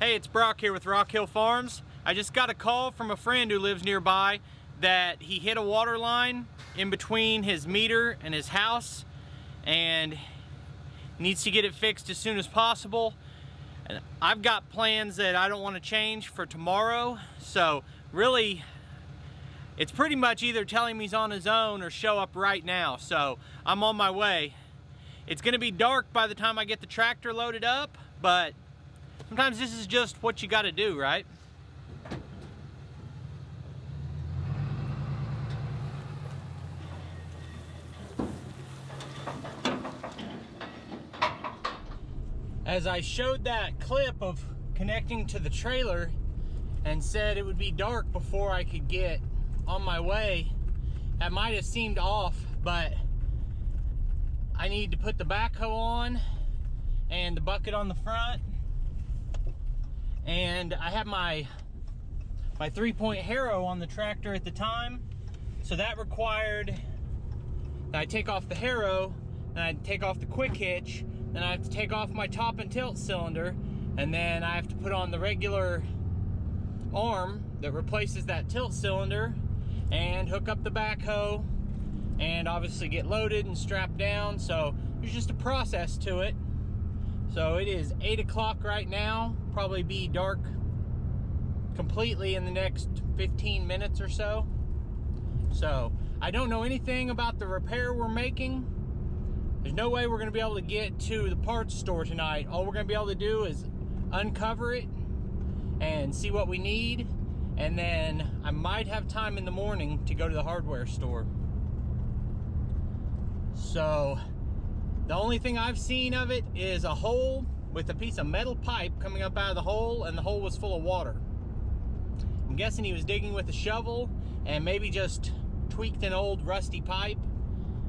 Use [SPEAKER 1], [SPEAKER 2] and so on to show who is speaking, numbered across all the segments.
[SPEAKER 1] Hey, it's Brock here with Rock Hill Farms. I just got a call from a friend who lives nearby that he hit a water line in between his meter and his house and needs to get it fixed as soon as possible. And I've got plans that I don't want to change for tomorrow, so really it's pretty much either tell him he's on his own or show up right now. So I'm on my way. It's gonna be dark by the time I get the tractor loaded up, but sometimes this is just what you gotta do, right? As I showed that clip of connecting to the trailer and said it would be dark before I could get on my way, that might have seemed off, but I need to put the backhoe on and the bucket on the front. And I have my 3-point harrow on the tractor at the time, so that required that I take off the harrow, then I take off the quick hitch, then I have to take off my top and tilt cylinder, and then I have to put on the regular arm that replaces that tilt cylinder and hook up the backhoe and obviously get loaded and strapped down. So there's just a process to it. So it is 8 o'clock right now, probably be dark completely in the next 15 minutes or so. So I don't know anything about the repair we're making. There's no way we're gonna be able to get to the parts store tonight. All we're gonna be able to do is uncover it and see what we need. And then I might have time in the morning to go to the hardware store. So the only thing I've seen of it is a hole with a piece of metal pipe coming up out of the hole, and the hole was full of water. I'm guessing he was digging with a shovel and maybe just tweaked an old rusty pipe,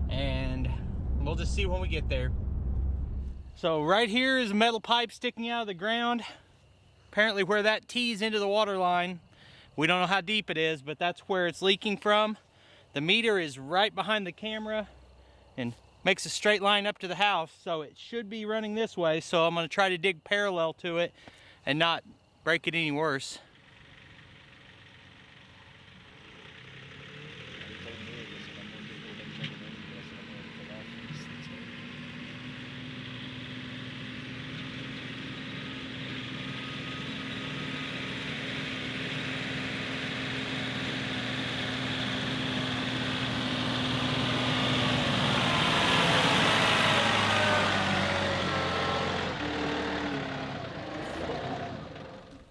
[SPEAKER 1] and we'll just see when we get there. So right here is a metal pipe sticking out of the ground. Apparently where that tees into the water line, we don't know how deep it is, but that's where it's leaking from. The meter is right behind the camera and makes a straight line up to the house, so it should be running this way. So I'm going to try to dig parallel to it and not break it any worse.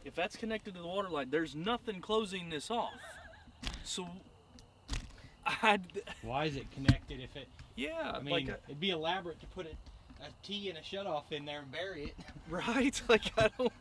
[SPEAKER 2] If that's connected to the water line, there's nothing closing this off. So,
[SPEAKER 1] Why is it connected if it...
[SPEAKER 2] Yeah,
[SPEAKER 1] I mean,
[SPEAKER 2] like
[SPEAKER 1] it'd be elaborate to put a T and a shutoff in there and bury it.
[SPEAKER 2] right? Like I don't.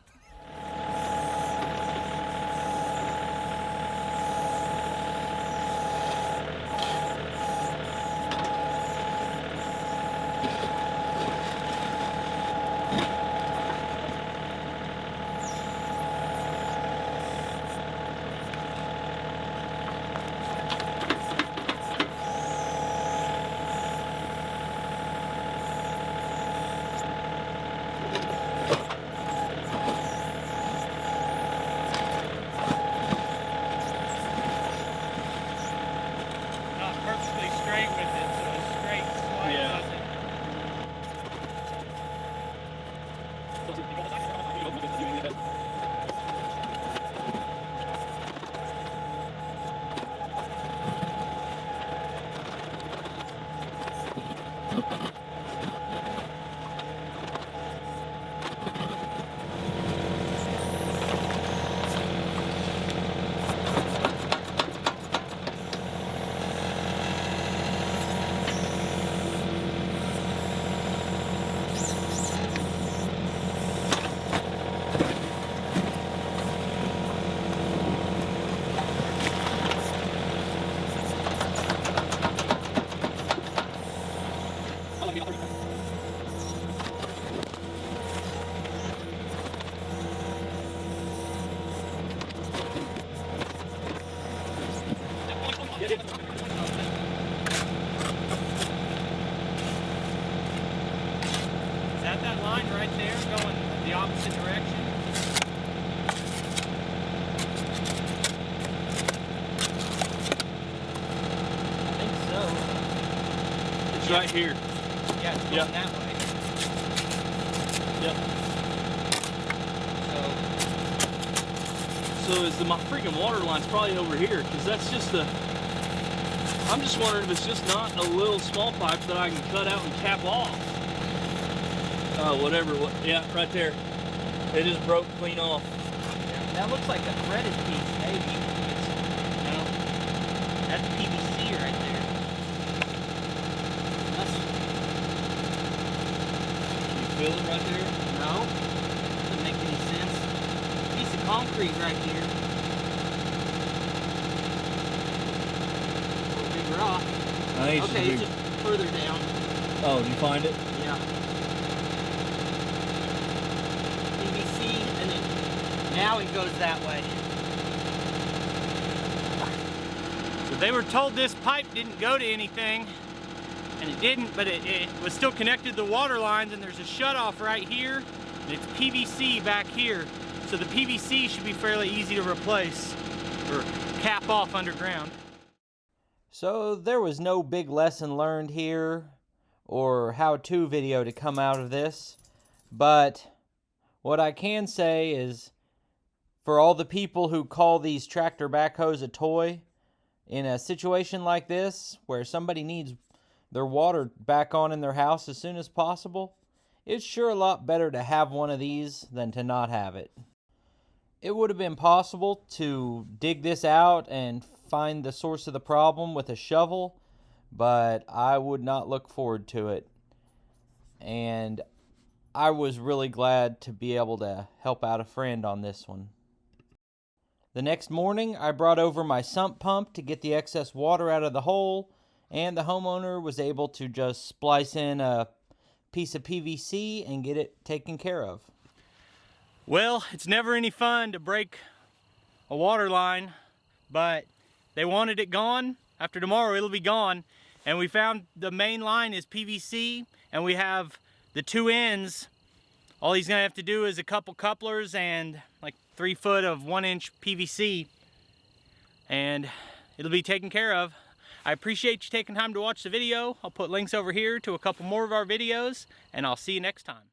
[SPEAKER 1] that line right there going the opposite direction?
[SPEAKER 2] It's right here.
[SPEAKER 1] Yeah, it's going that way.
[SPEAKER 2] Yep. So is my freaking water line's probably over here, because that's just a, I'm just wondering if it's just not a little small pipe that I can cut out and cap off. Whatever, yeah, right there. It just broke clean off.
[SPEAKER 1] Yeah, that looks like a threaded piece, maybe. No, that's PVC right there.
[SPEAKER 2] Can you feel it right there?
[SPEAKER 1] No, doesn't make any sense. Piece of concrete right here. A big rock. Okay, it's just further down.
[SPEAKER 2] Oh, did you find it?
[SPEAKER 1] Yeah. PVC, and then now it goes that way. So they were told this pipe didn't go to anything, and it didn't, but it was still connected to the water lines, and there's a shutoff right here, and it's PVC back here. So the PVC should be fairly easy to replace or cap off underground. So there was no big lesson learned here or how-to video to come out of this, but what I can say is, for all the people who call these tractor backhoes a toy, in a situation like this where somebody needs their water back on in their house as soon as possible, it's sure a lot better to have one of these than to not have it. It would have been possible to dig this out and find the source of the problem with a shovel, but I would not look forward to it. And I was really glad to be able to help out a friend on this one. The next morning, I brought over my sump pump to get the excess water out of the hole, and the homeowner was able to just splice in a piece of PVC and get it taken care of. Well, it's never any fun to break a water line, but they wanted it gone. After tomorrow, it'll be gone. And we found the main line is PVC, and we have the two ends. All he's gonna have to do is a couple couplers and like 3 foot of 1-inch PVC, and it'll be taken care of. I appreciate you taking time to watch the video. I'll put links over here to a couple more of our videos, and I'll see you next time.